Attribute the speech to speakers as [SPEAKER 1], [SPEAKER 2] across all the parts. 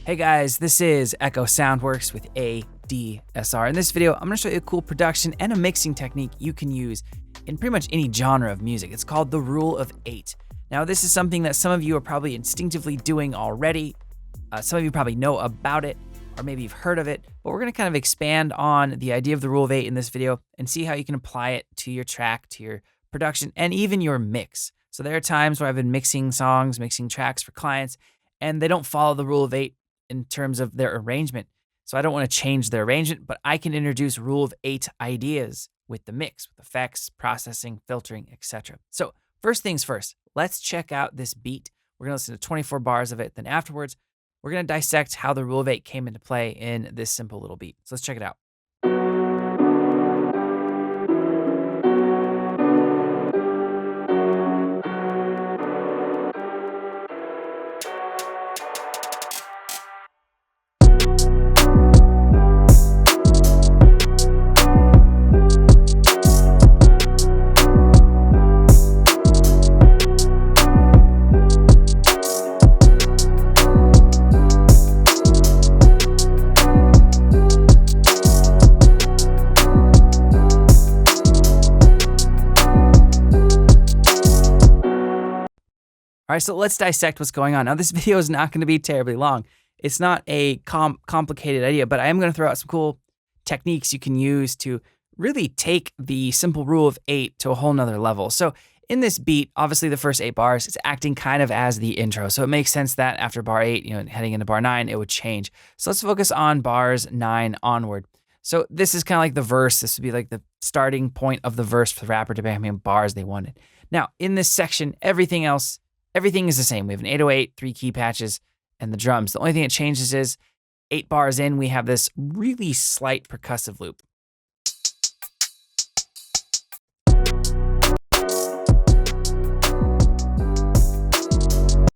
[SPEAKER 1] Hey guys, this is Echo Soundworks with ADSR. In this video, I'm gonna show you a cool production and a mixing technique you can use in pretty much any genre of music. It's called the Rule of 8. Now, this is something that some of you are probably instinctively doing already. Some of you probably know about it, or maybe you've heard of it, but we're gonna kind of expand on the idea of the Rule of 8 in this video and see how you can apply it to your track, to your production, and even your mix. So there are times where I've been mixing songs, mixing tracks for clients, and they don't follow the Rule of 8 in terms of their arrangement. So I don't want to change their arrangement, but I can introduce Rule of 8 ideas with the mix, with effects, processing, filtering, etc. So first things first, let's check out this beat. We're going to listen to 24 bars of it. Then afterwards, we're going to dissect how the Rule of 8 came into play in this simple little beat. So let's check it out. All right, so let's dissect what's going on. Now, this video is not going to be terribly long. It's not a complicated idea, but I am going to throw out some cool techniques you can use to really take the simple Rule of 8 to a whole nother level. So in this beat, obviously the first 8 bars, it's acting kind of as the intro. So it makes sense that after bar 8, heading into bar 9, it would change. So let's focus on bars 9 onward. So this is kind of like the verse. This would be like the starting point of the verse for the rapper, depending on how many bars they wanted. Now, in this section, everything is the same. We have an 808, 3 key patches, and the drums. The only thing that changes is 8 bars in, we have this really slight percussive loop.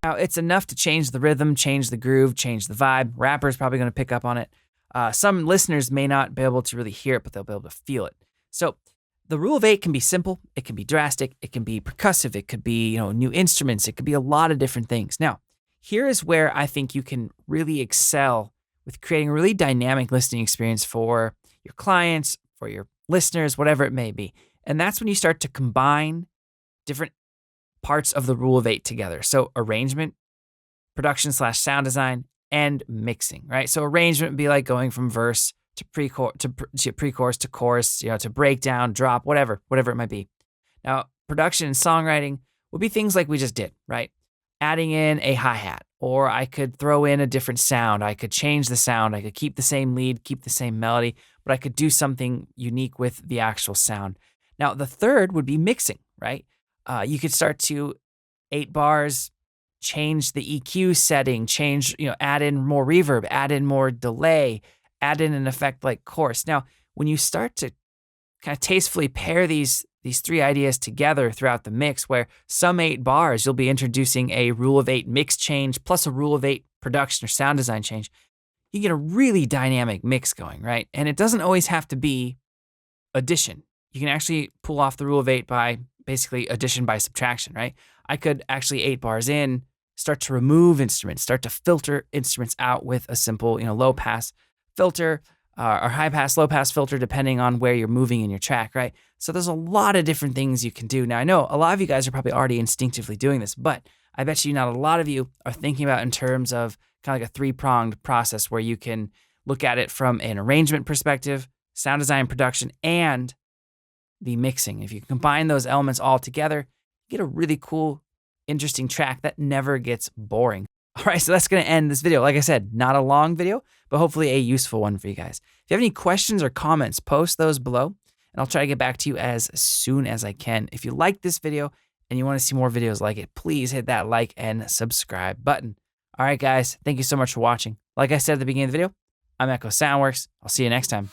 [SPEAKER 1] Now, it's enough to change the rhythm, change the groove, change the vibe. Rapper's probably going to pick up on it. Some listeners may not be able to really hear it, but they'll be able to feel it. So the Rule of 8 can be simple, it can be drastic, it can be percussive, it could be, new instruments, it could be a lot of different things. Now, here is where I think you can really excel with creating a really dynamic listening experience for your clients, for your listeners, whatever it may be. And that's when you start to combine different parts of the Rule of 8 together. So arrangement, production/sound design, and mixing, right? So arrangement would be like going from verse to pre-chorus to chorus, to breakdown, drop, whatever it might be. Now, production and songwriting would be things like we just did, right? Adding in a hi-hat, or I could throw in a different sound. I could change the sound. I could keep the same lead, keep the same melody, but I could do something unique with the actual sound. Now, the third would be mixing, right? You could start to 8 bars, change the EQ setting, add in more reverb, add in more delay, add in an effect like chorus. Now, when you start to kind of tastefully pair these 3 ideas together throughout the mix, where some 8 bars, you'll be introducing a Rule of 8 mix change plus a Rule of 8 production or sound design change, you get a really dynamic mix going, right? And it doesn't always have to be addition. You can actually pull off the Rule of 8 by basically addition by subtraction, right? I could actually 8 bars in, start to remove instruments, start to filter instruments out with a simple, low pass filter or high pass, low pass filter, depending on where you're moving in your track, right? So there's a lot of different things you can do. Now, I know a lot of you guys are probably already instinctively doing this, but I bet you not a lot of you are thinking about it in terms of kind of like a 3-pronged process where you can look at it from an arrangement perspective, sound design, production, and the mixing. If you combine those elements all together, you get a really cool, interesting track that never gets boring. All right, so that's going to end this video. Like I said, not a long video, but hopefully a useful one for you guys. If you have any questions or comments, post those below, and I'll try to get back to you as soon as I can. If you like this video and you want to see more videos like it, please hit that like and subscribe button. All right, guys, thank you so much for watching. Like I said at the beginning of the video, I'm Echo Soundworks. I'll see you next time.